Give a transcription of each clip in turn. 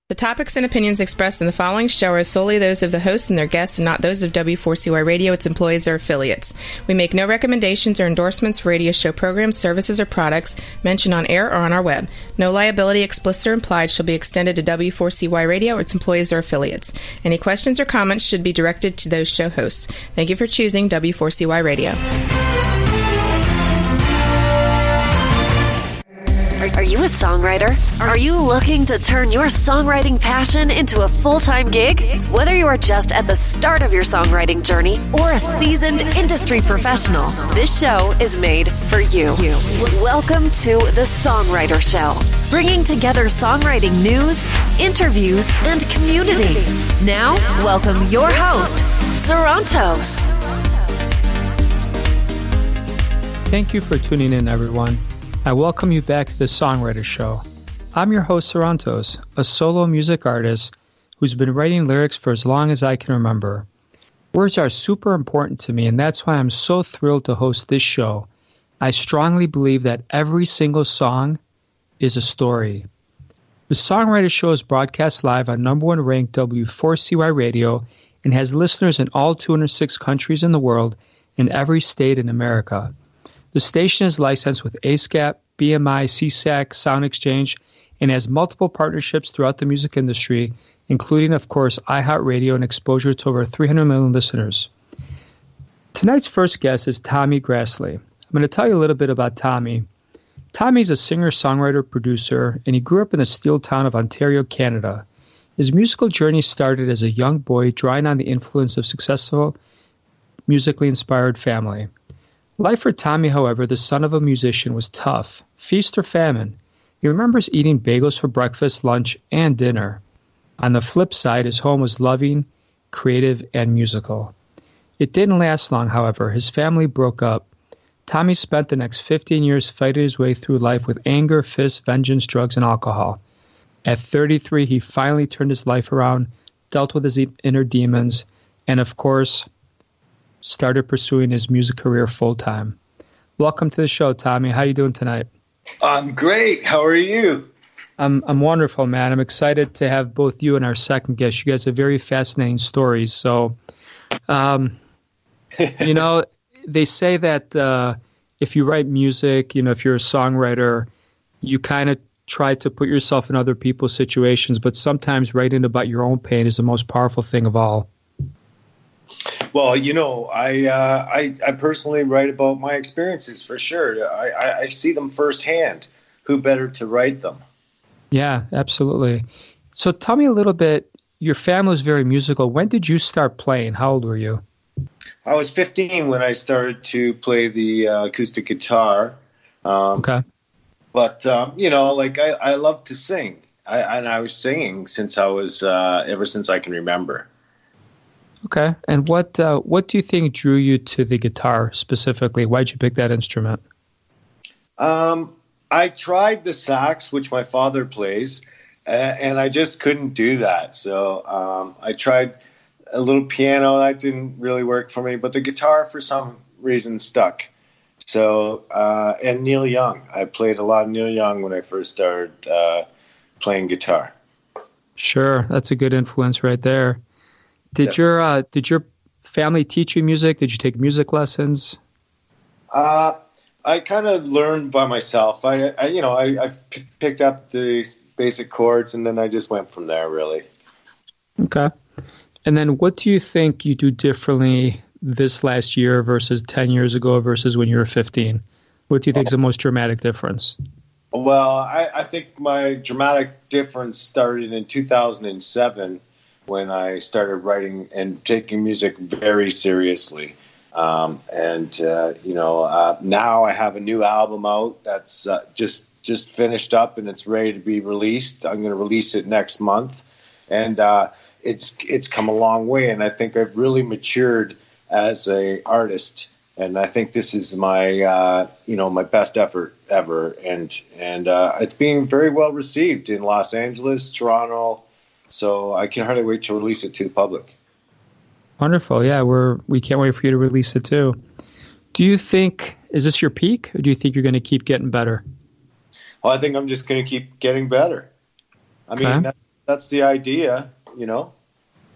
The topics and opinions expressed in the following show are solely those of the host and their guests and not those of W4CY Radio, its employees, or affiliates. We make no recommendations or endorsements for radio show programs, services, or products mentioned on air or on our web. No liability, explicit or implied, shall be extended to W4CY Radio or its employees or affiliates. Any questions or comments should be directed to those show hosts. Thank you for choosing W4CY Radio. Are you a songwriter? Are you looking to turn your songwriting passion into a full-time gig? Whether you are just at the start of your songwriting journey or a seasoned industry professional, this show is made for you. Welcome to the Songwriter Show, bringing together songwriting news, interviews, and community. Now, welcome your host, Sarantos. Thank you for tuning in, everyone. I welcome you back to the Songwriter Show. I'm your host, Sarantos, a solo music artist who's been writing lyrics for as long as I can remember. Words are super important to me, and that's why I'm so thrilled to host this show. I strongly believe that every single song is a story. The Songwriter Show is broadcast live on number one ranked W4CY Radio and has listeners in all 206 countries in the world and every state in America. The station is licensed with ASCAP, BMI, CSAC, Sound Exchange, and has multiple partnerships throughout the music industry, including, of course, iHeartRadio and exposure to over 300 million listeners. Tonight's first guest is Tommy Grasley. I'm going to tell you a little bit about Tommy. Tommy's a singer, songwriter, producer, and he grew up in the steel town of Ontario, Canada. His musical journey started as a young boy, drawing on the influence of successful, musically inspired family. Life for Tommy, however, the son of a musician, was tough. Feast or famine. He remembers eating bagels for breakfast, lunch, and dinner. On the flip side, his home was loving, creative, and musical. It didn't last long, however. His family broke up. Tommy spent the next 15 years fighting his way through life with anger, fists, vengeance, drugs, and alcohol. At 33, he finally turned his life around, dealt with his inner demons, and of course, started pursuing his music career full-time. Welcome to the show, Tommy. How are you doing tonight? I'm great. How are you? I'm wonderful, man. I'm excited to have both you and our second guest. You guys have very fascinating stories. So, you know, they say that if you write music, you know, if you're a songwriter, you kind of try to put yourself in other people's situations, but sometimes writing about your own pain is the most powerful thing of all. Well, you know, I personally write about my experiences for sure. I see them firsthand. Who better to write them? Yeah, absolutely. So tell me a little bit, your family was very musical. When did you start playing? How old were you? I was 15 when I started to play the acoustic guitar. Okay. But, you know, like I love to sing. I was singing since I was, ever since I can remember. Okay. And what do you think drew you to the guitar specifically? Why'd you pick that instrument? I tried the sax, which my father plays, and I just couldn't do that. So I tried a little piano. That didn't really work for me. But the guitar, for some reason, stuck. So, and Neil Young. I played a lot of Neil Young when I first started playing guitar. Sure. That's a good influence right there. Did your family teach you music? Did you take music lessons? I kind of learned by myself. I picked up the basic chords, and then I just went from there, really. Okay. And then what do you think you do differently this last year versus 10 years ago versus when you were 15? What do you think is the most dramatic difference? Well, I think my dramatic difference started in 2007 when I started writing and taking music very seriously. Now I have a new album out that's just finished up and it's ready to be released. I'm going to release it next month, and it's come a long way. And I think I've really matured as a artist. And I think this is my my best effort ever. And it's being very well received in Los Angeles, Toronto. So I can hardly wait to release it to the public. Wonderful. Yeah, we can't wait for you to release it too. Do you think, is this your peak, or do you think you're going to keep getting better? Well, I think I'm just going to keep getting better. I mean, that's the idea,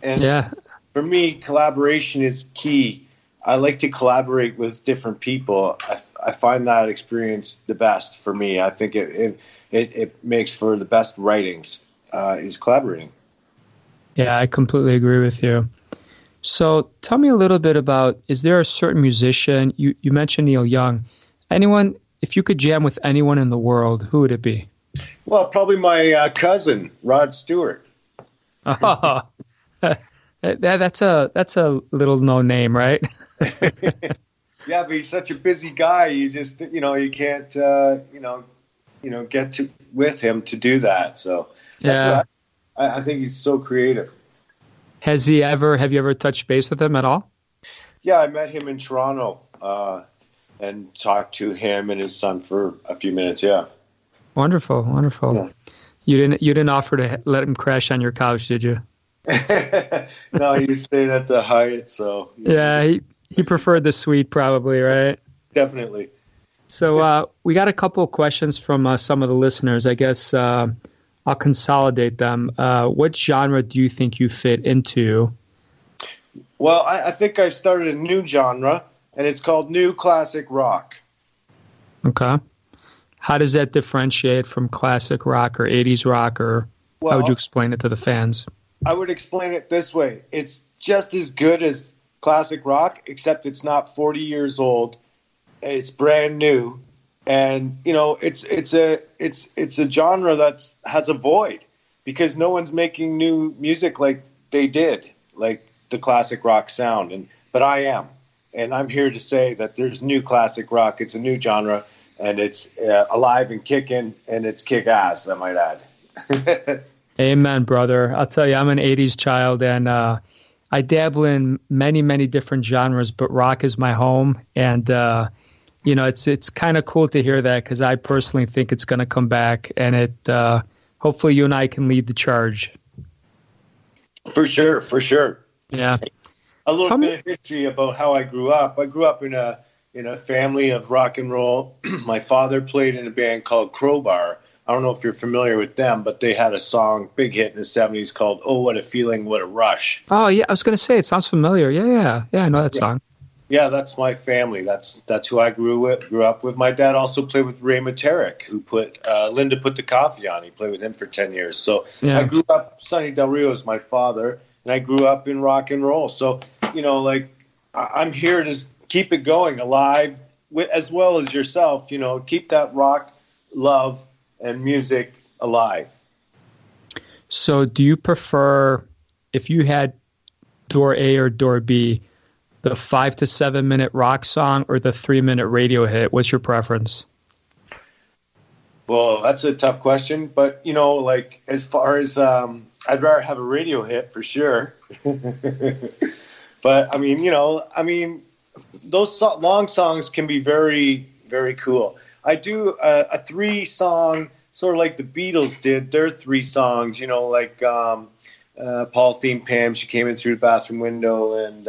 And for me, collaboration is key. I like to collaborate with different people. I find that experience the best for me. I think it makes for the best writings, is collaborating. Yeah, I completely agree with you. So tell me a little bit about, is there a certain musician, you mentioned Neil Young, anyone, if you could jam with anyone in the world, who would it be? Well, probably my cousin, Rod Stewart. Oh, that's a little known name, right? Yeah, but he's such a busy guy. You just, you can't, get with him to do that. So that's what I think he's so creative. Have you ever touched base with him at all? Yeah, I met him in Toronto and talked to him and his son for a few minutes. Yeah. Wonderful. Yeah. You didn't offer to let him crash on your couch, did you? No, he stayed at the Hyatt, so. Yeah, he preferred the suite probably, right? Definitely. So we got a couple of questions from some of the listeners. I guess I'll consolidate them. What genre do you think you fit into? Well, I think I started a new genre, and it's called New Classic Rock. Okay. How does that differentiate from classic rock or 80s rock, or how would you explain it to the fans? I would explain it this way. It's just as good as classic rock, except it's not 40 years old. It's brand new. And, it's a genre that has a void because no one's making new music like they did, like the classic rock sound. But I am. And I'm here to say that there's new classic rock. It's a new genre, and it's alive and kicking, and it's kick-ass, I might add. Amen, brother. I'll tell you, I'm an 80s child, and I dabble in many, many different genres, but rock is my home. And, it's kind of cool to hear that because I personally think it's going to come back, and hopefully you and I can lead the charge. For sure. Yeah. A little bit of history about how I grew up. I grew up in a family of rock and roll. My father played in a band called Crowbar. I don't know if you're familiar with them, but they had a song, big hit in the 70s called "Oh, What a Feeling, What a Rush." Oh, yeah. I was going to say, it sounds familiar. Yeah, I know that song. Yeah, that's my family. That's who I grew up with. My dad also played with Ray Materik, who put Linda Put the Coffee On. He played with him for 10 years. So I grew up, Sonny Del Rio is my father, and I grew up in rock and roll. So, I'm here to keep it going alive, as well as yourself, keep that rock love and music alive. So do you prefer, if you had door A or door B, the 5 to 7 minute rock song or the 3-minute radio hit? What's your preference? Well, that's a tough question, but as far as I'd rather have a radio hit for sure. But those long songs can be very, very cool. I do a 3-song, sort of like the Beatles did. Their 3 songs, Paul's Theme, Pam, She Came In Through the Bathroom Window, and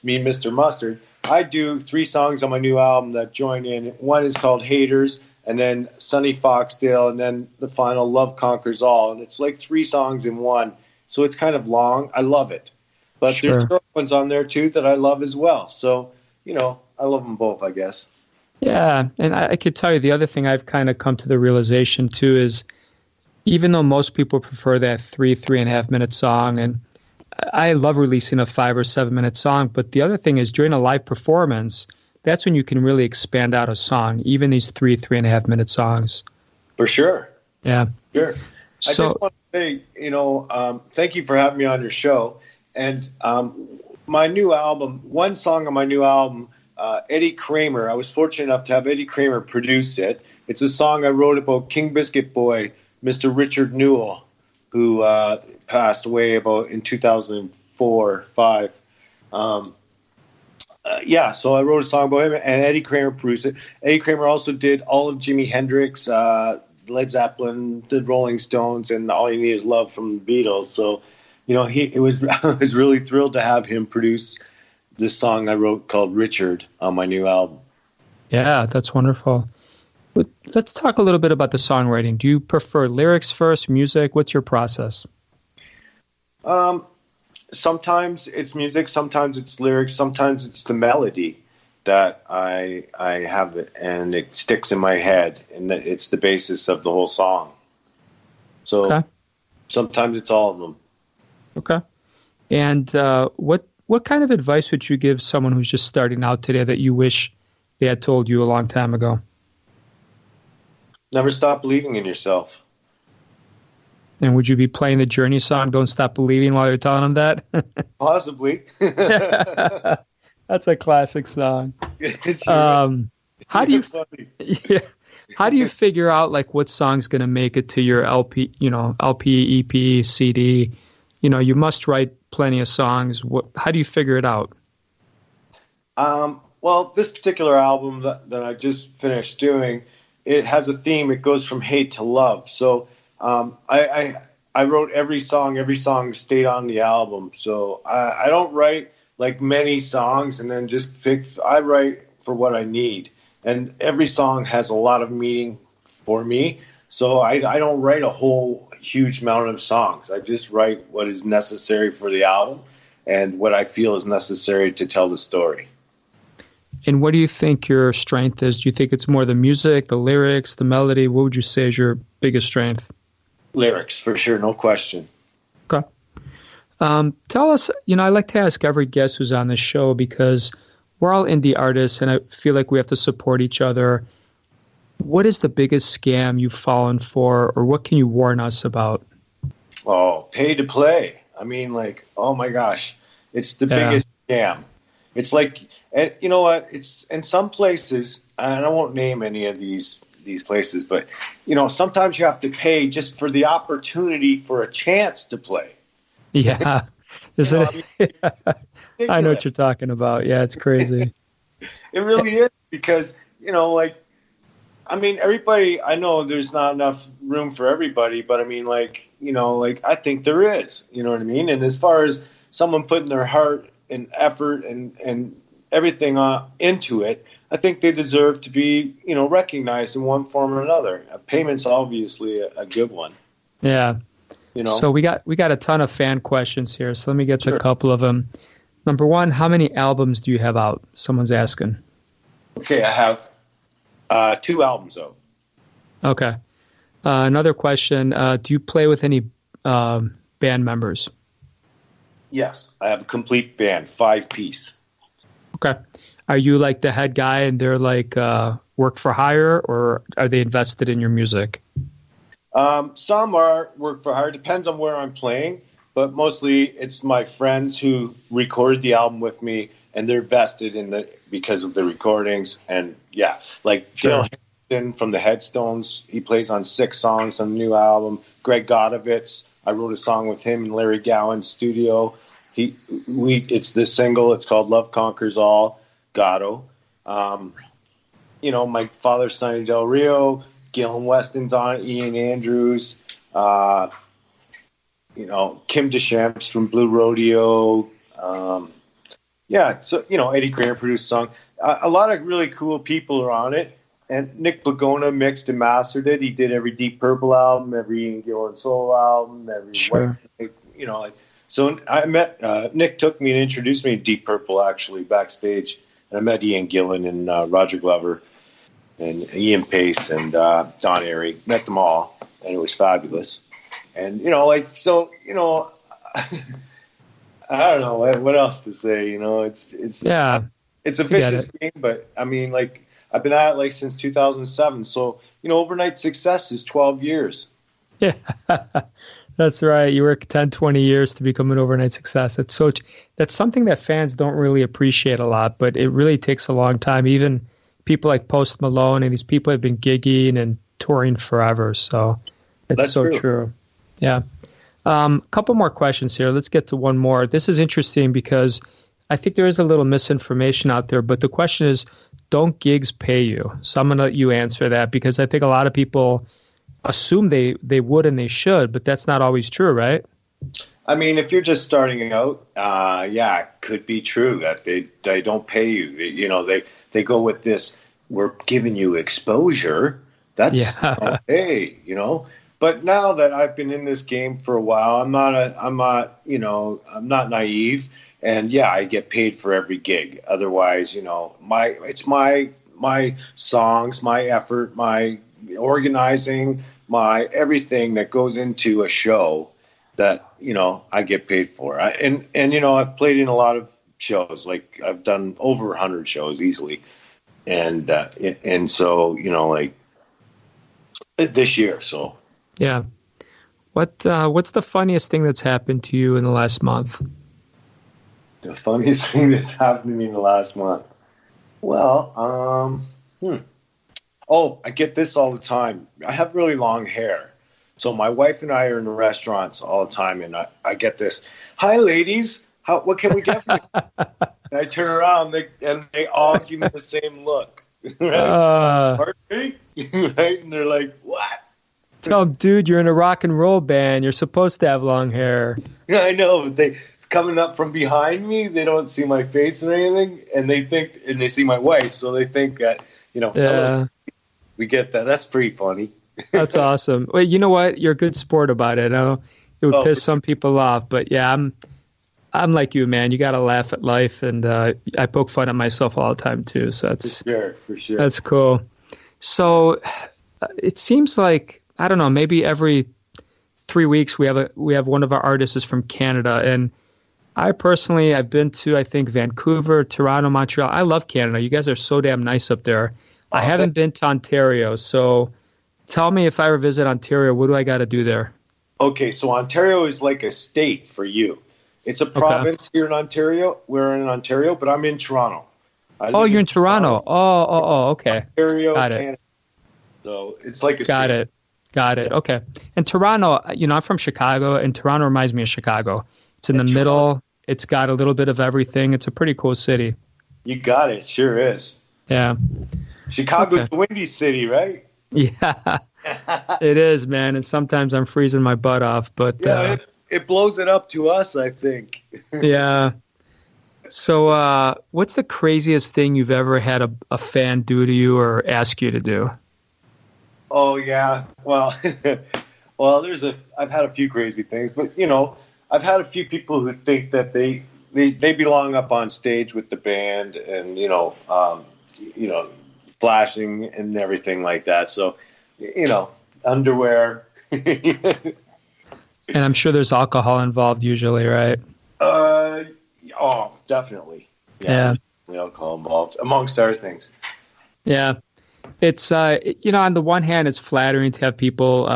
Me and Mr. Mustard. I do 3 songs on my new album that join in. One is called Haters, and then Sunny Foxdale, and then the final Love Conquers All. And it's like 3 songs in one. So it's kind of long. I love it. But there's short ones on there, too, that I love as well. So, I love them both, I guess. Yeah, and I could tell you the other thing I've kind of come to the realization, too, is even though most people prefer that 3.5 minute song, and I love releasing a 5 or 7 minute song, but the other thing is during a live performance, that's when you can really expand out a song, even these 3.5 minute songs. For sure. Yeah. Sure. I just want to say, thank you for having me on your show. And my new album, one song on my new album, Eddie Kramer, I was fortunate enough to have Eddie Kramer produce it. It's a song I wrote about King Biscuit Boy, Mr. Richard Newell, who passed away about in 2004, 5. So I wrote a song about him, and Eddie Kramer produced it. Eddie Kramer also did all of Jimi Hendrix, Led Zeppelin, the Rolling Stones, and All You Need Is Love from the Beatles. So, I was really thrilled to have him produce this song I wrote called Richard on my new album. Yeah, that's wonderful. Let's talk a little bit about the songwriting. Do you prefer lyrics first, music? What's your process? Sometimes it's music, sometimes it's lyrics, sometimes it's the melody that I have it, and it sticks in my head, and it's the basis of the whole song. So sometimes it's all of them. Okay. And what kind of advice would you give someone who's just starting out today that you wish they had told you a long time ago? Never stop believing in yourself. And would you be playing the Journey song, Don't Stop Believing, while you're telling them that? Possibly. That's a classic song. How do you figure out like what song's going to make it to your LP, LP, EP, CD? You must write plenty of songs. How do you figure it out? Well, this particular album that I just finished doing, it has a theme. It goes from hate to love. So I wrote every song stayed on the album. So I don't write like many songs and then just I write for what I need. And every song has a lot of meaning for me. So I don't write a whole huge amount of songs. I just write what is necessary for the album and what I feel is necessary to tell the story. And what do you think your strength is? Do you think it's more the music, the lyrics, the melody? What would you say is your biggest strength? Lyrics, for sure, no question. Okay. Tell us, I like to ask every guest who's on this show because we're all indie artists and I feel like we have to support each other. What is the biggest scam you've fallen for, or what can you warn us about? Oh, pay to play. I mean, like, oh my gosh, it's the biggest scam. It's like, and you know what? It's in some places, and I won't name any of these places, but sometimes you have to pay just for the opportunity for a chance to play. Yeah, I know what you're talking about. Yeah, it's crazy. It really is because everybody. I know there's not enough room for everybody, but I mean, I think there is. You know what I mean? And as far as someone putting their heart and effort and everything into it, I think they deserve to be, recognized in one form or another. Payment's obviously a good one. Yeah. So we got a ton of fan questions here. So let me get to a couple of them. Number one, how many albums do you have out? Someone's asking. Okay, I have 2 albums out. Okay. Another question, do you play with any band members? Yes, I have a complete band, 5-piece. Okay. Are you like the head guy and they're like work for hire, or are they invested in your music? Some are work for hire. Depends on where I'm playing, but mostly it's my friends who recorded the album with me, and they're vested in because of the recordings. And yeah, like Dale Henderson from the Headstones, he plays on 6 songs on the new album. Greg Godovitz, I wrote a song with him in Larry Gowan's studio. It's this single. It's called "Love Conquers All." Gatto. My father, Sonny Del Rio, Gillen Weston's on it, Ian Andrews, Kim Deschamps from Blue Rodeo. Eddie Kramer produced the song. A lot of really cool people are on it. And Nick Blagona mixed and mastered it. He did every Deep Purple album, every Ian Gillan solo album, every White. So I met Nick took me and introduced me to Deep Purple actually backstage. And I met Ian Gillan and Roger Glover and Ian Pace and Don Airy. Met them all, and it was fabulous. And I don't know what else to say. It's a vicious game, but I mean, I've been at it so since 2007. So overnight success is 12 years. Yeah. That's right. You work 10, 20 years to become an overnight success. That's something that fans don't really appreciate a lot, but it really takes a long time. Even people like Post Malone and these people have been gigging and touring forever. So it's true. Yeah. A couple more questions here. Let's get to one more. This is interesting because I think there is a little misinformation out there, but the question is, don't gigs pay you? So I'm going to let you answer that because I think a lot of people assume they would and they should, but that's not always true, right? I mean, if you're just starting out, it could be true that they don't pay you. They go with this, we're giving you exposure. That's hey, But now that I've been in this game for a while, I'm not naive. And yeah, I get paid for every gig. Otherwise, it's my songs, my effort, my organizing, my everything that goes into a show that, I get paid for. I've played in a lot of shows. Like I've done over 100 shows easily. And so, like this year. So, yeah. What's the funniest thing that's happened to you in the last month? The funniest thing that's happened to me in the last month. Well, Oh, I get this all the time. I have really long hair. So my wife and I are in the restaurants all the time, and I get this, "Hi, ladies. What can we get for you?" And I turn around, and they all give me the same look. Right? Pardon me? Right? And they're like, "What?" Tell them, dude, you're in a rock and roll band. You're supposed to have long hair. Yeah, I know, but they coming up from behind me, they don't see my face or anything, and they see my wife, so they think that, Yeah. Hello. We get that. That's pretty funny. That's awesome. Well, you know what? You're a good sport about it. I know it would piss some people off, but yeah, I'm like you, man. You got to laugh at life, and I poke fun at myself all the time too. So that's for sure. That's cool. So it seems like, I don't know, maybe every 3 weeks we have one of our artists is from Canada, and I've been to, I think, Vancouver, Toronto, Montreal. I love Canada. You guys are so damn nice up there. I haven't been to Ontario, so tell me, if I ever visit Ontario, what do I got to do there? Okay, so Ontario is like a state for you. It's a province here in Ontario. We're in Ontario, but I'm in Toronto. You're in Toronto. Oh, okay. Ontario, got it. Canada. So it's like a state. Got it. Okay. And Toronto, I'm from Chicago, and Toronto reminds me of Chicago. It's in the middle. It's got a little bit of everything. It's a pretty cool city. You got it. Sure is. Yeah. Chicago's the windy city, right? Yeah, it is, man. And sometimes I'm freezing my butt off, but it blows it up to us, I think. Yeah. So what's the craziest thing you've ever had a fan do to you or ask you to do? Oh, yeah. Well, I've had a few crazy things, but, I've had a few people who think that they belong up on stage with the band and, flashing and everything like that. So, underwear. And I'm sure there's alcohol involved usually, right? Definitely. Yeah. Alcohol involved, amongst other things. Yeah. It's, on the one hand, it's flattering to have people,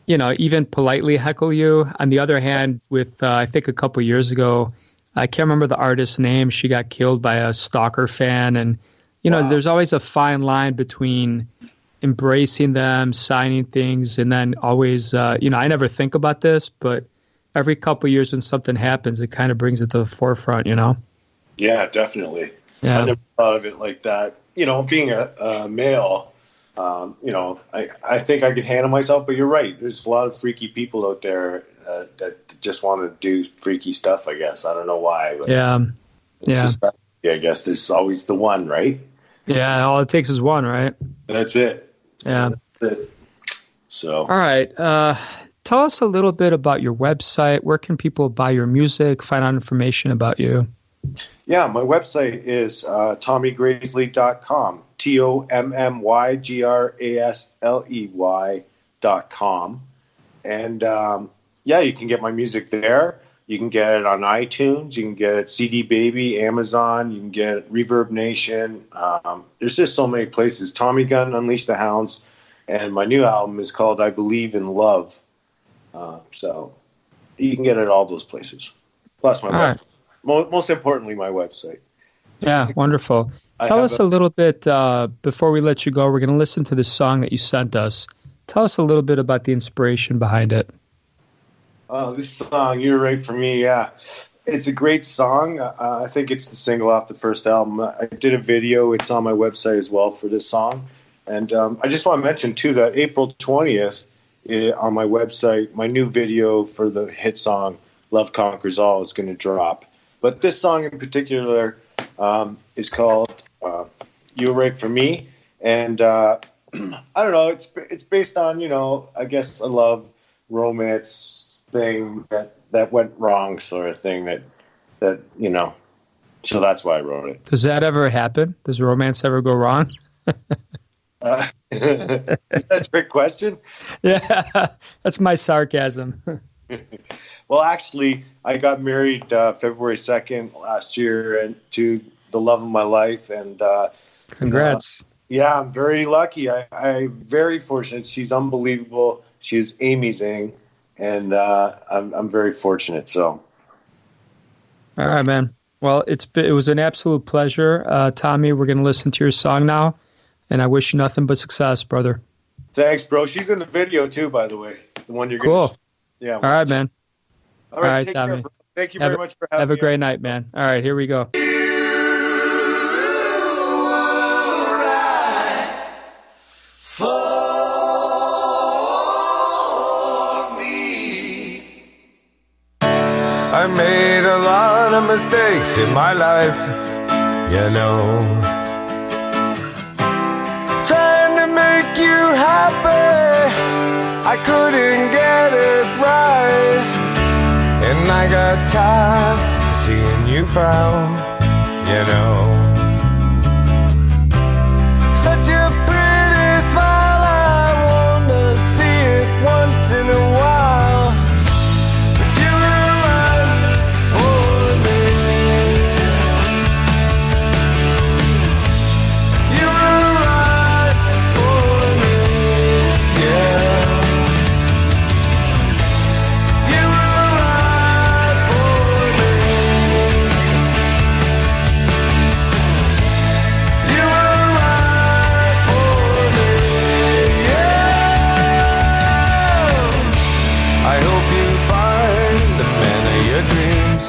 even politely heckle you. On the other hand, with, I think a couple of years ago, I can't remember the artist's name. She got killed by a stalker fan. And, there's always a fine line between embracing them, signing things, and then always, I never think about this, but every couple of years when something happens, it kind of brings it to the forefront, Yeah, definitely. Yeah. I never thought of it like that. Being a male, I think I could handle myself, but you're right. There's a lot of freaky people out there that just want to do freaky stuff, I guess. I don't know why. But I guess there's always the one, right? Yeah, all it takes is one, right? That's it. Yeah. That's it. So. All right. Tell us a little bit about your website. Where can people buy your music, find out information about you? Yeah, my website is tommygrasley.com, TOMMYGRASLEY.com. And you can get my music there. You can get it on iTunes. You can get it CD Baby, Amazon. You can get it Reverb Nation. There's just so many places. Tommy Gun, Unleash the Hounds. And my new album is called I Believe in Love. So you can get it at all those places. Plus my website. Right. Most importantly, my website. Yeah, wonderful. Tell us a little bit, before we let you go, we're going to listen to this song that you sent us. Tell us a little bit about the inspiration behind it. This song, You're Right For Me, yeah. It's a great song. I think it's the single off the first album. I did a video. It's on my website as well for this song. And I just want to mention, too, that April 20th on my website, my new video for the hit song, Love Conquers All, is going to drop. But this song in particular is called You're Right For Me. And I don't know. It's based on, I guess a love romance thing that went wrong, sort of thing that so that's why I wrote it. Does that ever happen? Does romance ever go wrong? Is that a trick question? Yeah, that's my sarcasm. Well, actually, I got married February 2nd last year and to the love of my life. And congrats. Yeah, I'm very lucky. I'm very fortunate. She's unbelievable. She's amazing. And I'm very fortunate. So. All right, man. Well, it was an absolute pleasure. Tommy, we're going to listen to your song now. And I wish you nothing but success, brother. Thanks, bro. She's in the video, too, by the way. The one you're cool. going to... Yeah. All right, man. All right, take Tommy. care, bro. Thank you very much for having me. Have a great night, man. All right, here we go. I made a lot of mistakes in my life, trying to make you happy, I couldn't get it right. And I got tired of seeing you frown, Such a pretty smile, I wanna see it once in a while. But you were right for me. You were right for me, yeah. You were right for me. You were right for me, yeah. I hope you find the man of your dreams,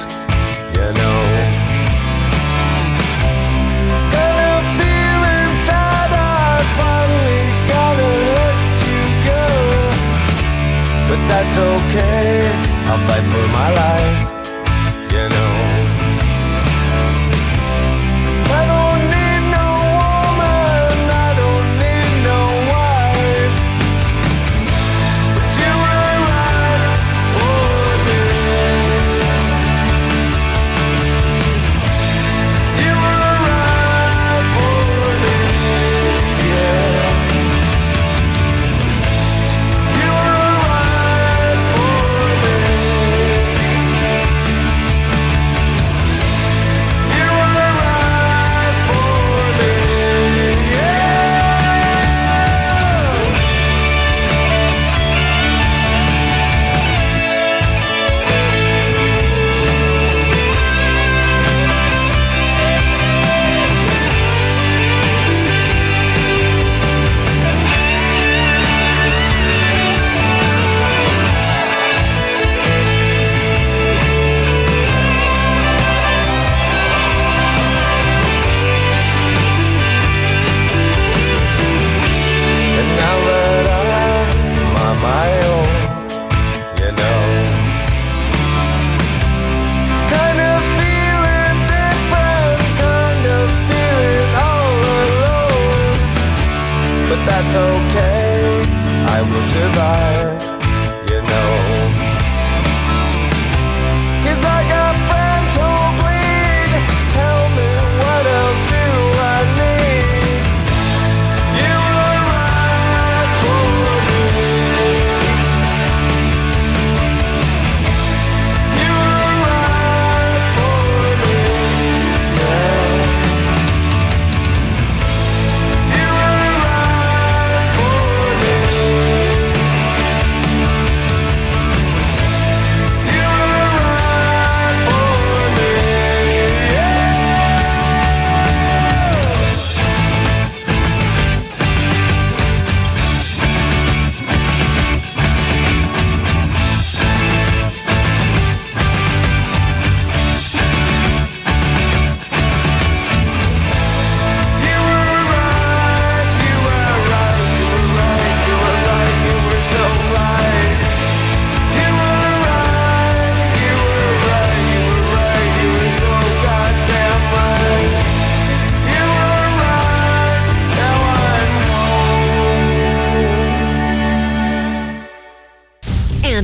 Got a feel inside I finally gotta let you go. But that's okay, I'll fight for my life, I don't need no woman, I don't need no wife. But you were right for me. You were right for me, yeah. You were right for me.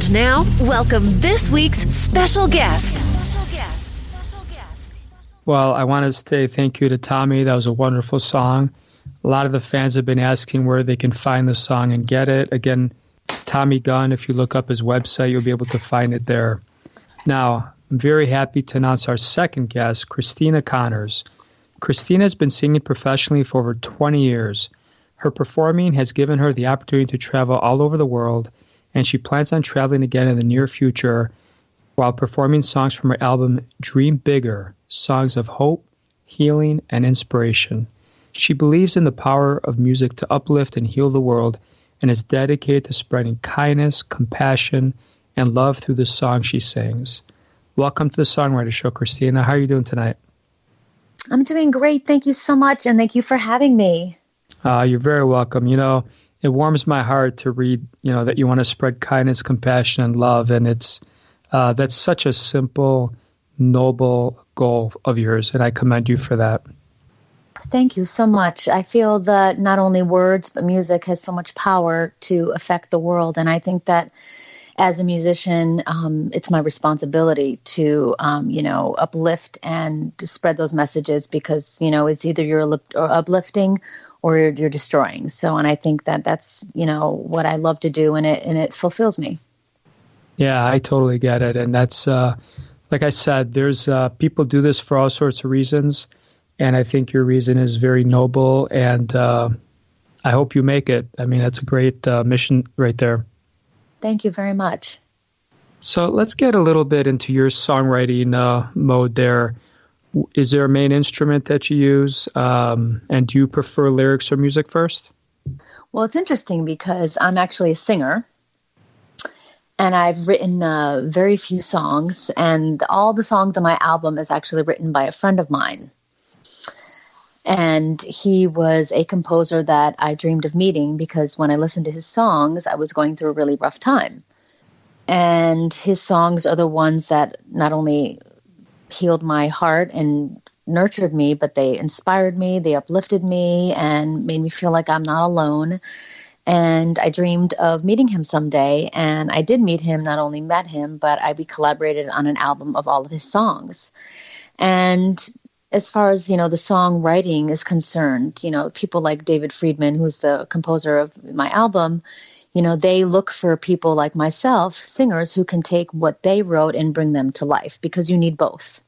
And now, welcome this week's special guest. Well, I want to say thank you to Tommy. That was a wonderful song. A lot of the fans have been asking where they can find the song and get it. Again, it's Tommy Gunn. If you look up his website, you'll be able to find it there. Now, I'm very happy to announce our second guest, Christina Connors. Christina has been singing professionally for over 20 years. Her performing has given her the opportunity to travel all over the world, and she plans on traveling again in the near future while performing songs from her album Dream Bigger, songs of hope, healing, and inspiration. She believes in the power of music to uplift and heal the world and is dedicated to spreading kindness, compassion, and love through the songs she sings. Welcome to the Songwriter Show, Christina. How are you doing tonight? I'm doing great. Thank you so much, and thank you for having me. You're very welcome. You know, it warms my heart to read, that you want to spread kindness, compassion, and love, and that's such a simple, noble goal of yours, and I commend you for that. Thank you so much. I feel that not only words, but music has so much power to affect the world, and I think that as a musician, it's my responsibility to, uplift and to spread those messages because, it's either you're uplifting or you're destroying. So, and I think that that's, what I love to do, and it fulfills me. Yeah, I totally get it. And that's, like I said, there's people do this for all sorts of reasons. And I think your reason is very noble. And I hope you make it. I mean, that's a great mission right there. Thank you very much. So let's get a little bit into your songwriting mode there. Is there a main instrument that you use? And do you prefer lyrics or music first? Well, it's interesting because I'm actually a singer. And I've written very few songs. And all the songs on my album is actually written by a friend of mine. And he was a composer that I dreamed of meeting because when I listened to his songs, I was going through a really rough time. And his songs are the ones that not only healed my heart and nurtured me, but they inspired me, they uplifted me, and made me feel like I'm not alone. And I dreamed of meeting him someday, and I did meet him, not only met him, but we collaborated on an album of all of his songs. And as far as, the songwriting is concerned, people like David Friedman, who's the composer of my album, they look for people like myself, singers, who can take what they wrote and bring them to life, because you need both.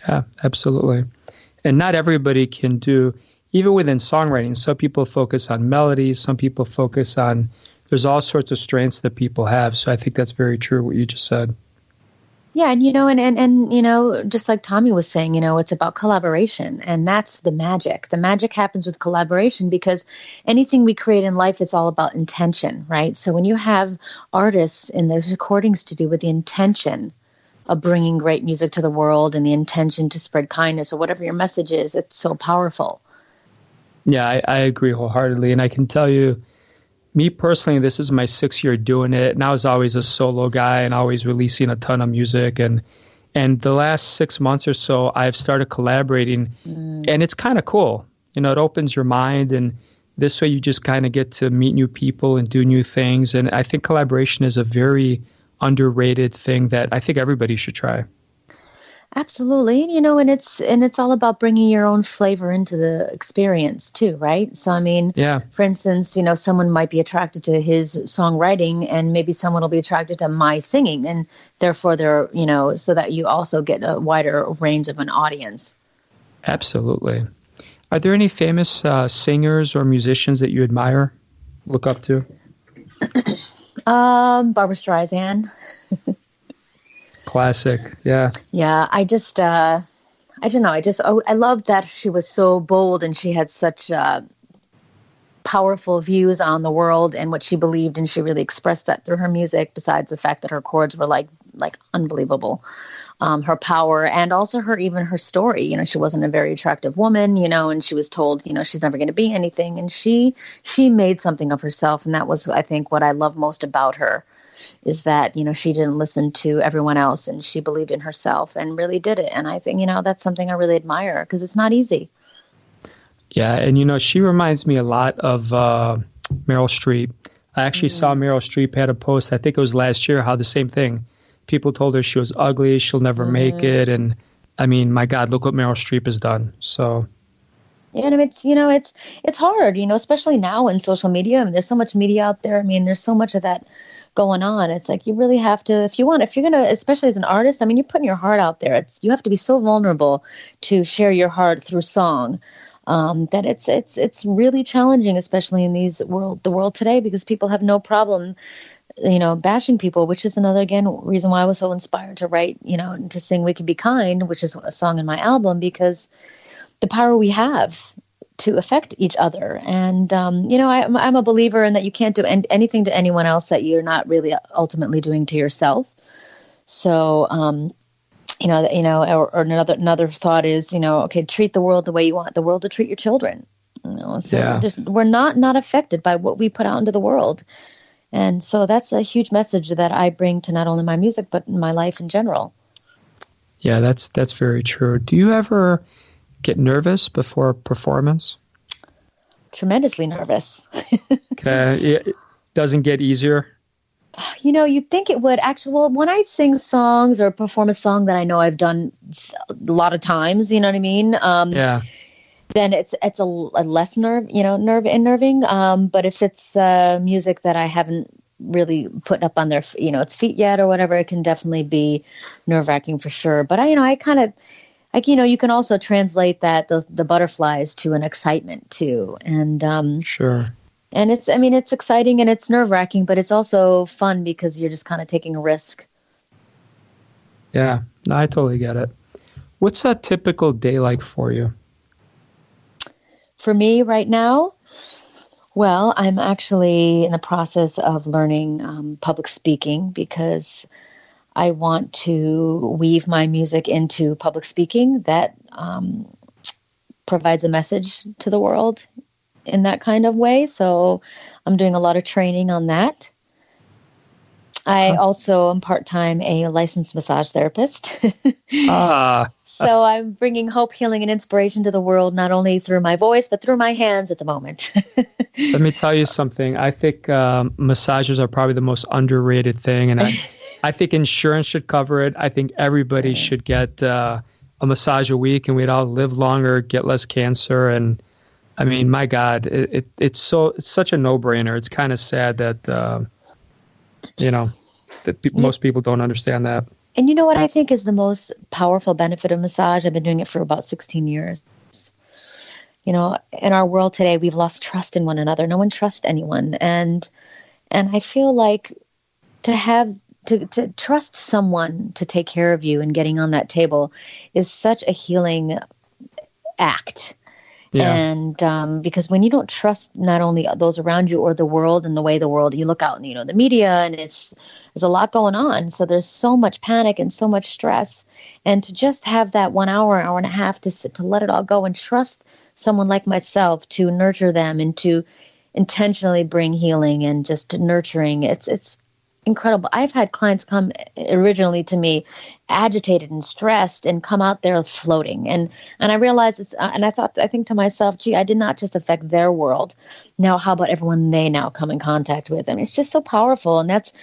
Yeah, absolutely. And not everybody can do, even within songwriting, some people focus on melodies, some people focus on, there's all sorts of strengths that people have. So I think that's very true what you just said. Yeah, and just like Tommy was saying, it's about collaboration, and that's the magic. The magic happens with collaboration because anything we create in life is all about intention, right? So when you have artists in the recording studio with the intention of bringing great music to the world and the intention to spread kindness or whatever your message is, it's so powerful. Yeah, I agree wholeheartedly, and I can tell you, me personally, this is my 6th year doing it, and I was always a solo guy and always releasing a ton of music. And the last 6 months or so, I've started collaborating, and it's kind of cool. It opens your mind, and this way you just kind of get to meet new people and do new things. And I think collaboration is a very underrated thing that I think everybody should try. Absolutely. And it's all about bringing your own flavor into the experience too, right? So, for instance, someone might be attracted to his songwriting and maybe someone will be attracted to my singing, and therefore they're, so that you also get a wider range of an audience. Absolutely. Are there any famous singers or musicians that you admire, look up to? Barbra Streisand. Classic, yeah. Yeah, I don't know. I love that she was so bold and she had such powerful views on the world and what she believed, and she really expressed that through her music, besides the fact that her chords were like unbelievable. Her power and also her story. She wasn't a very attractive woman, and she was told, she's never going to be anything. And she made something of herself. And that was, I think, what I love most about her. Is that, she didn't listen to everyone else and she believed in herself and really did it. And I think, that's something I really admire because it's not easy. Yeah. And, she reminds me a lot of Meryl Streep. I actually saw Meryl Streep had a post, I think it was last year, how the same thing. People told her she was ugly, she'll never make it. And I mean, my God, look what Meryl Streep has done. So. Yeah, and it's hard, especially now in social media. I mean, there's so much media out there. I mean, there's so much of that going on. It's like you really have to, if you're going to, especially as an artist, I mean, you're putting your heart out there. You have to be so vulnerable to share your heart through song. That it's really challenging, especially in the world today, because people have no problem, bashing people, which is another, again, reason why I was so inspired to write, to sing "We Can Be Kind," which is a song in my album, because the power we have to affect each other. And, I'm a believer in that you can't do anything to anyone else that you're not really ultimately doing to yourself. So, or another thought is, okay, treat the world the way you want the world to treat your children. So we're not affected by what we put out into the world. And so that's a huge message that I bring to not only my music, but my life in general. Yeah, that's very true. Do you ever get nervous before a performance? Tremendously nervous. Okay. It doesn't get easier? You'd think it would. Actually, well, when I sing songs or perform a song that I know I've done a lot of times, you know what I mean? Then it's a less unnerving. But if it's music that I haven't really put up on their, its feet yet or whatever, it can definitely be nerve-wracking for sure. But I kind of, you can also translate the butterflies to an excitement too. And sure. And it's exciting and it's nerve-wracking, but it's also fun because you're just kind of taking a risk. Yeah, no, I totally get it. What's a typical day like for you? For me right now, well, I'm actually in the process of learning public speaking because I want to weave my music into public speaking that provides a message to the world in that kind of way. So I'm doing a lot of training on that. I also am part-time a licensed massage therapist. So I'm bringing hope, healing, and inspiration to the world, not only through my voice, but through my hands at the moment. Let me tell you something. I think massages are probably the most underrated thing. And I think insurance should cover it. I think everybody should get a massage a week and we'd all live longer, get less cancer. And I mean, my God, it's such a no-brainer. It's kind of sad that, most people don't understand that. And you know what I think is the most powerful benefit of massage? I've been doing it for about 16 years. In our world today, we've lost trust in one another. No one trusts anyone. And I feel like to trust someone to take care of you and getting on that table is such a healing act. Yeah. And because when you don't trust not only those around you or the world and the way the world, you look out in the media and there's a lot going on. So there's so much panic and so much stress. And to just have that 1 hour, hour and a half to let it all go and trust someone like myself to nurture them and to intentionally bring healing and just nurturing. It's incredible. I've had clients come originally to me agitated and stressed and come out there floating. And I realized it's, and I think to myself, gee, I did not just affect their world. Now, how about everyone they now come in contact with? I mean, it's just so powerful. And that's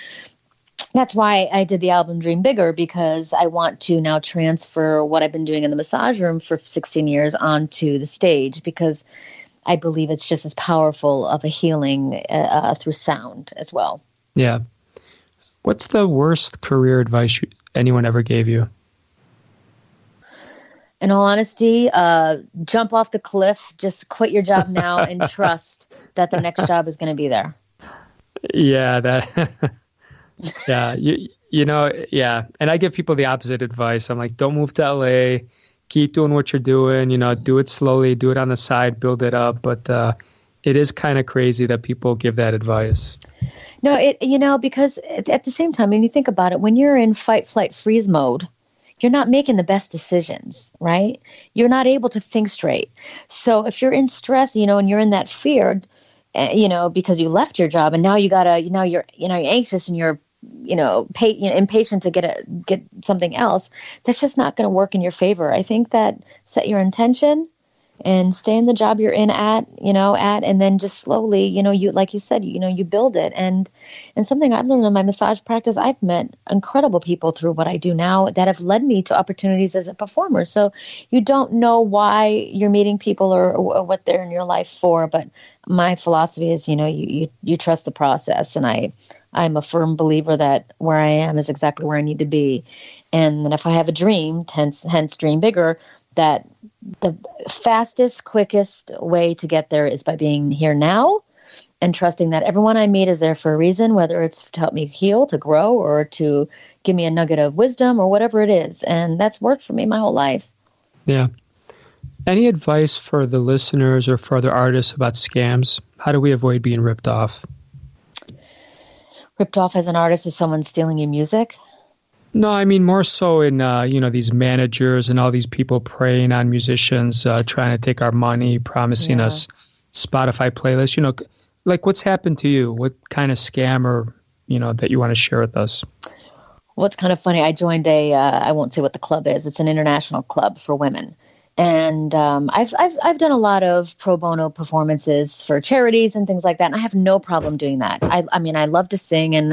why I did the album Dream Bigger, because I want to now transfer what I've been doing in the massage room for 16 years onto the stage, because I believe it's just as powerful of a healing through sound as well. Yeah. What's the worst career advice anyone ever gave you? In all honesty, jump off the cliff, just quit your job now and trust that the next job is going to be there. Yeah, yeah, yeah. And I give people the opposite advice. I'm like, don't move to LA, keep doing what you're doing, do it slowly, do it on the side, build it up. But it is kind of crazy that people give that advice. No, because at the same time, when you think about it, when you're in fight, flight, freeze mode, you're not making the best decisions, right? You're not able to think straight. So if you're in stress, and you're in that fear, because you left your job and now you're anxious and you're, impatient to get something else, that's just not going to work in your favor. I think that set your intention and stay in the job you're in and then just slowly, you, like you said, you build it. And something I've learned in my massage practice, I've met incredible people through what I do now that have led me to opportunities as a performer. So you don't know why you're meeting people or what they're in your life for. But my philosophy is, you trust the process. And I'm a firm believer that where I am is exactly where I need to be. And then if I have a dream, hence dream bigger, that the fastest, quickest way to get there is by being here now and trusting that everyone I meet is there for a reason, whether it's to help me heal, to grow, or to give me a nugget of wisdom or whatever it is. And that's worked for me my whole life. Yeah. Any advice for the listeners or for other artists about scams? How do we avoid being ripped off? Ripped off as an artist is someone stealing your music? No, I mean more so in, these managers and all these people preying on musicians, trying to take our money, promising us Spotify playlists. Like what's happened to you? What kind of scam or, that you want to share with us? Well, it's kind of funny. I joined I won't say what the club is. It's an international club for women. And I've done a lot of pro bono performances for charities and things like that. And I have no problem doing that. I mean, I love to sing and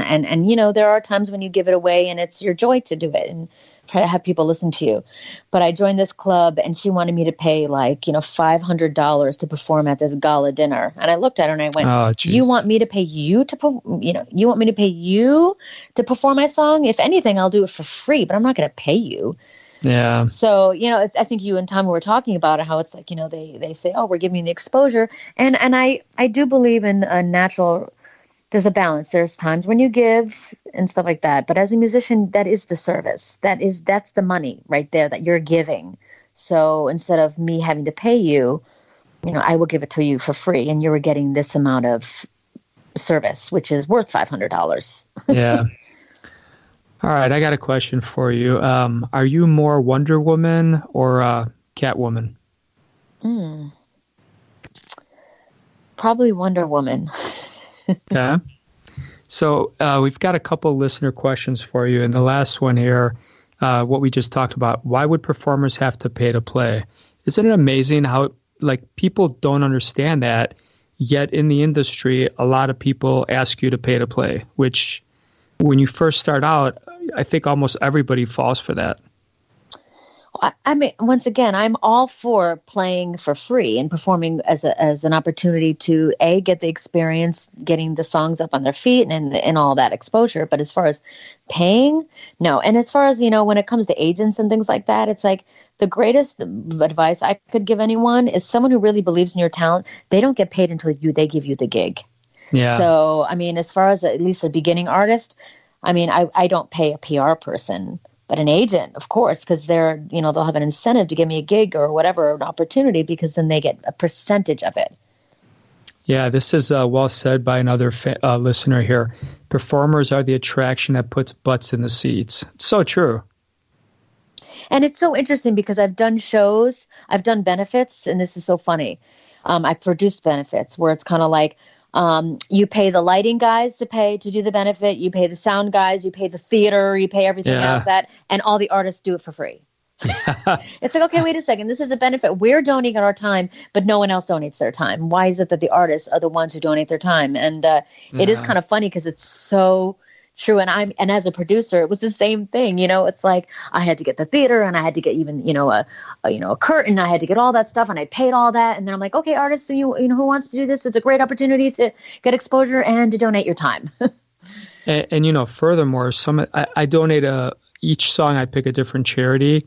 there are times when you give it away and it's your joy to do it and try to have people listen to you. But I joined this club and she wanted me to pay $500 to perform at this gala dinner. And I looked at her and I went, oh, geez. You want me to pay you you want me to pay you to perform my song? If anything, I'll do it for free, but I'm not going to pay you. Yeah. So, I think you and Tommy were talking about it, how it's like, they say, oh, we're giving you the exposure. And I do believe in a natural, there's a balance. There's times when you give and stuff like that. But as a musician, that is the service. That's the money right there that you're giving. So instead of me having to pay you, I will give it to you for free. And you were getting this amount of service, which is worth $500. Yeah. All right, I got a question for you. Are you more Wonder Woman or Catwoman? Probably Wonder Woman. Okay. So we've got a couple listener questions for you. And the last one here, what we just talked about, why would performers have to pay to play? Isn't it amazing how people don't understand that, yet in the industry, a lot of people ask you to pay to play, which when you first start out, I think almost everybody falls for that. I mean, once again, I'm all for playing for free and performing as an opportunity to get the experience, getting the songs up on their feet and all that exposure. But as far as paying, no. And as far as, when it comes to agents and things like that, it's like the greatest advice I could give anyone is someone who really believes in your talent. They don't get paid until they give you the gig. Yeah. So, I mean, as far as at least a beginning artist, I mean, I don't pay a PR person, but an agent, of course, because they'll have an incentive to give me a gig or whatever, an opportunity, because then they get a percentage of it. Yeah, this is well said by another listener here. Performers are the attraction that puts butts in the seats. It's so true. And it's so interesting because I've done shows, I've done benefits, and this is so funny. I've produced benefits where it's kind of like, you pay the lighting guys to do the benefit, you pay the sound guys, you pay the theater, you pay everything else that, and all the artists do it for free. It's like, okay, wait a second. This is a benefit. We're donating our time, but no one else donates their time. Why is it that the artists are the ones who donate their time? And it is kind of funny because it's so true. And as a producer, it was the same thing. It's like I had to get the theater and I had to get even, a curtain. I had to get all that stuff and I paid all that. And then I'm like, okay, artists, who wants to do this? It's a great opportunity to get exposure and to donate your time. and furthermore, I donate each song I pick a different charity.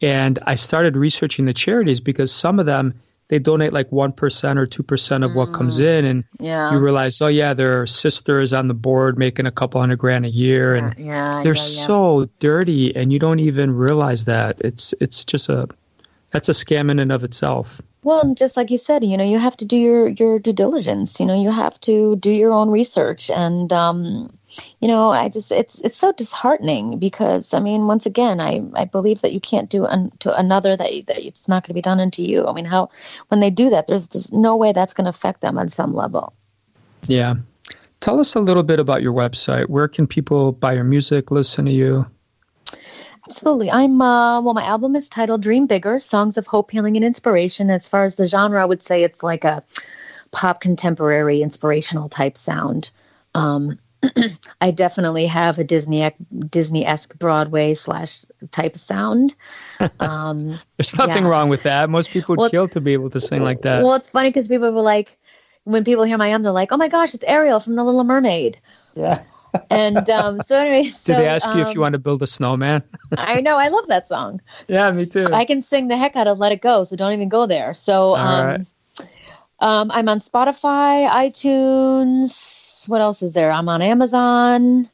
And I started researching the charities because some of them, they donate like 1% or 2% of what comes in. And you realize, their sister is on the board making a couple $100,000 a year. And they're so dirty and you don't even realize that. It's just that's a scam in and of itself. Well, just like you said, you have to do your due diligence. You have to do your own research. And, it's so disheartening because, I mean, once again, I believe that you can't do to another that it's not going to be done unto you. I mean, when they do that, there's no way that's going to affect them on some level. Yeah. Tell us a little bit about your website. Where can people buy your music, listen to you? Absolutely. My album is titled Dream Bigger, Songs of Hope, Healing, and Inspiration. As far as the genre, I would say it's like a pop contemporary inspirational type sound. I definitely have a Disney-esque Broadway / type sound. There's nothing wrong with that. Most people would kill to be able to sing like that. Well, it's funny because people were like, when people hear my album, they're like, "Oh my gosh, it's Ariel from The Little Mermaid." Yeah. And so anyway, did they ask you if you want to build a snowman? I know, I love that song. Yeah, me too. I can sing the heck out of "Let It Go," so don't even go there. So right. I'm on Spotify, iTunes. What else is there? I'm on Amazon.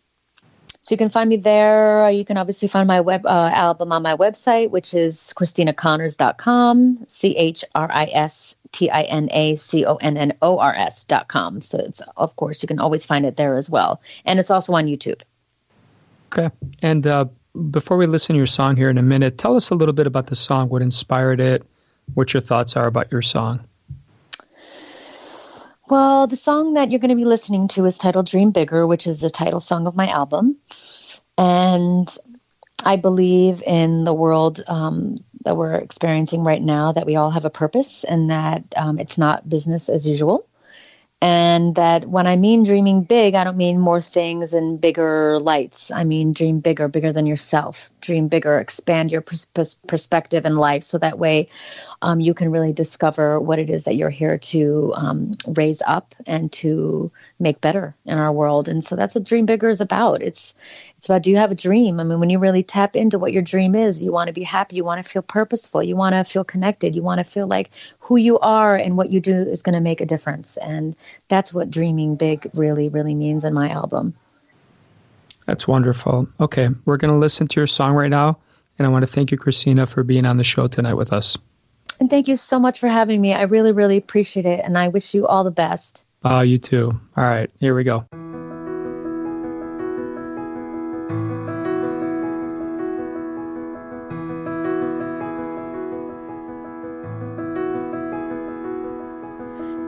So you can find me there. You can obviously find my album on my website, which is ChristinaConnors.com, ChristinaConnors.com. So it's, of course, you can always find it there as well. And it's also on YouTube. Okay. And before we listen to your song here in a minute, tell us a little bit about the song, what inspired it, what your thoughts are about your song. Well, the song that you're going to be listening to is titled Dream Bigger, which is the title song of my album. And I believe in the world that we're experiencing right now, that we all have a purpose and that it's not business as usual. And that when I mean dreaming big, I don't mean more things and bigger lights. I mean dream bigger, bigger than yourself. Dream bigger, expand your perspective in life so that way you can really discover what it is that you're here to raise up and to make better in our world. And so that's what Dream Bigger is about. It's about, do you have a dream? I mean, when you really tap into what your dream is, you want to be happy, you want to feel purposeful, you want to feel connected, you want to feel like who you are and what you do is going to make a difference. And that's what dreaming big really, really means in my album. That's wonderful. Okay, we're going to listen to your song right now. And I want to thank you, Christina, for being on the show tonight with us. And thank you so much for having me. I really, really appreciate it. And I wish you all the best. Oh, you too. All right, here we go.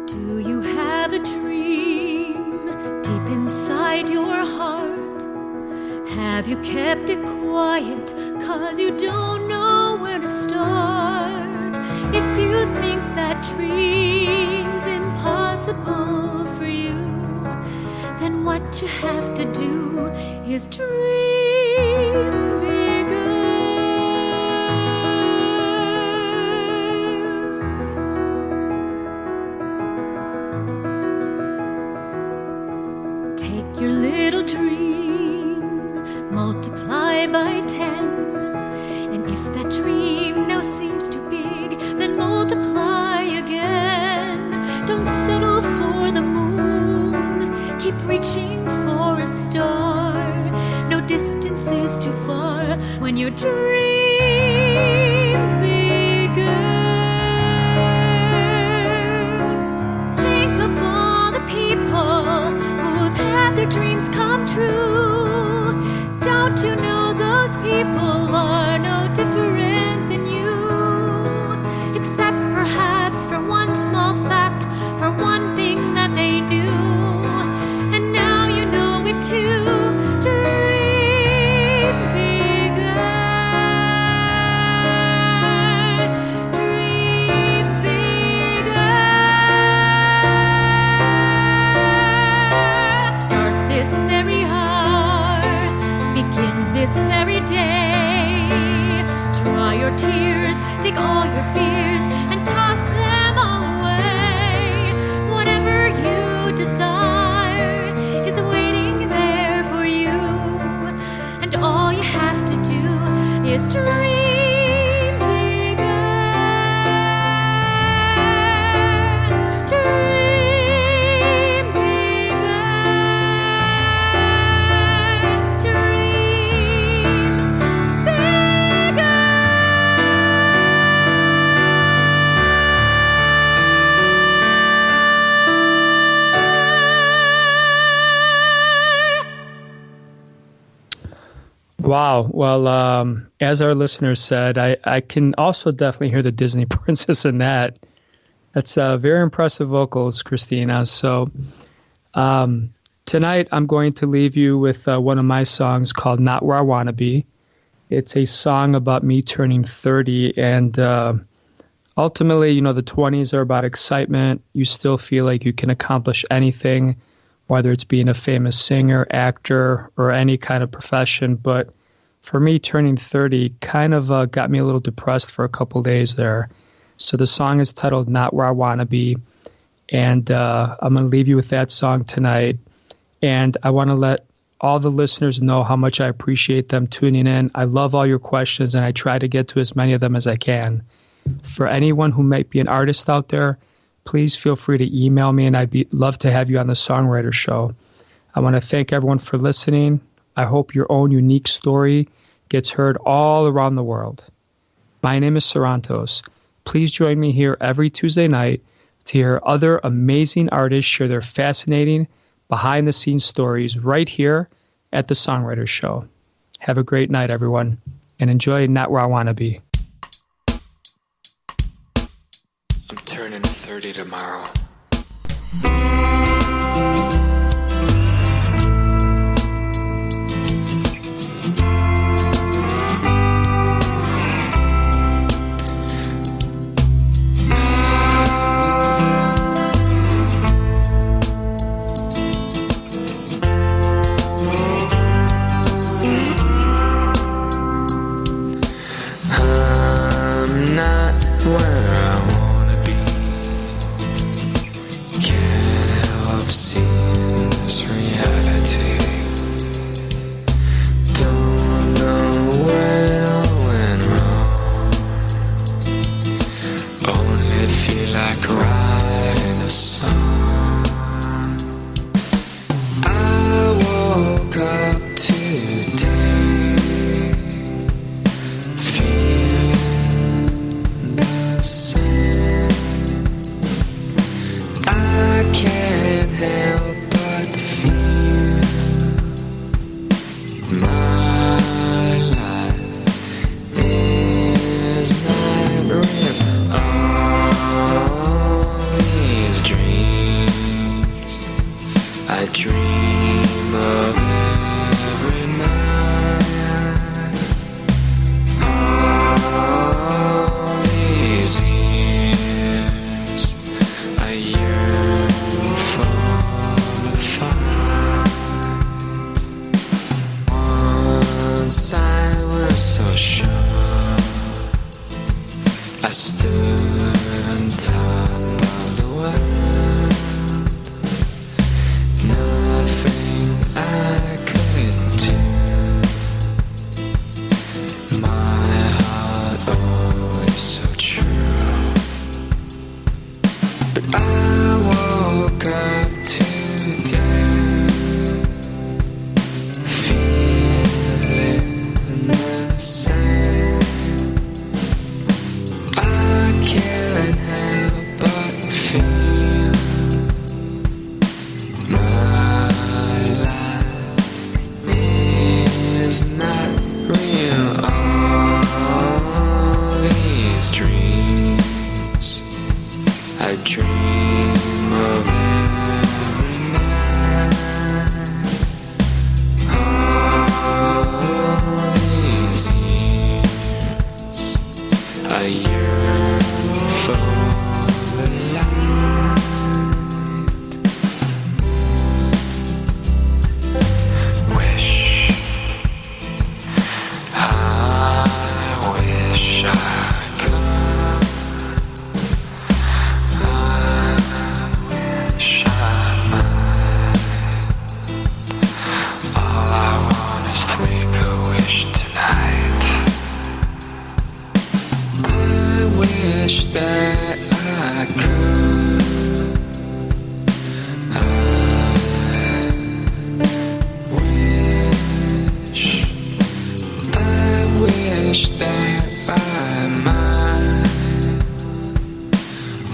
Do you have a dream deep inside your heart? Have you kept it quiet 'cause you don't know where to start? If you think that dream's impossible for you, then what you have to do is dream bigger. Take your little dream, multiply by 10. And if that dream now seems too big, then multiply again. Don't settle for the moon, keep reaching for a star. No distance is too far when you dream bigger. Think of all the people who've had their dreams come true. Don't you know those people are no different than you? Except perhaps for one small fact, for one thing that they knew. And now you know it too. Dream bigger. Dream bigger. Start this very hour. Begin this very day. Dry your tears, take all your fears, and toss them all away. Whatever you desire is waiting there for you. And all you have to do is dream bigger. Dream bigger. Dream bigger. Wow. Well, as our listeners said, I can also definitely hear the Disney princess in that. That's very impressive vocals, Christina. So tonight I'm going to leave you with one of my songs called Not Where I Wanna Be. It's a song about me turning 30, and ultimately, you know, the 20s are about excitement. You still feel like you can accomplish anything, whether it's being a famous singer, actor, or any kind of profession. But for me, turning 30 kind of got me a little depressed for a couple days there. So the song is titled Not Where I Wanna Be, and I'm going to leave you with that song tonight. And I want to let all the listeners know how much I appreciate them tuning in. I love all your questions, and I try to get to as many of them as I can. For anyone who might be an artist out there, please feel free to email me, and I'd love to have you on the Songwriter Show. I want to thank everyone for listening. I hope your own unique story gets heard all around the world. My name is Sarantos. Please join me here every Tuesday night to hear other amazing artists share their fascinating behind-the-scenes stories right here at the Songwriter Show. Have a great night, everyone, and enjoy Not Where I Wanna Be. I'm turning 30 tomorrow. I'm not where I wanna be. Can't help seeing this reality. Don't know when I went wrong. Only feel like writing a song. I woke up today feeling the same. I can't help but feel my life is not real. All these dreams I dream of every night. All these years I yearn for the fight. Once I was so sure, I stood on top of the world. Nothing I couldn't do. My heart always so true. But I woke up today feeling the same. I can't help but feel my life is not real. All these dreams I dream of every night. All these years I yearn for the light. Wish, I wish I could. I wish I might. All I want is to make a wish tonight. I wish that I could. I wish that I might.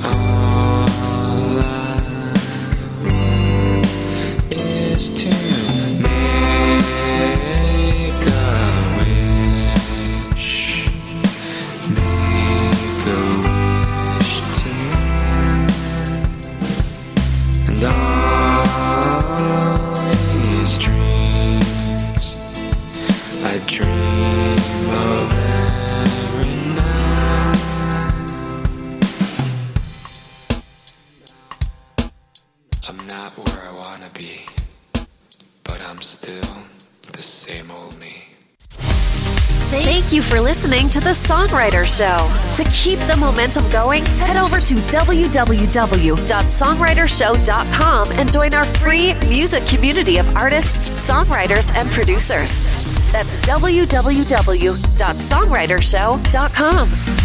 All I want is to make a wish. Make a wish tonight. And all these dreams I dream slow there and now. I'm not where I wanna be, but I'm still the same old me. Thank you for listening to The Songwriter Show. To keep the momentum going, head over to www.songwritershow.com and join our free music community of artists, songwriters, and producers. That's www.songwritershow.com.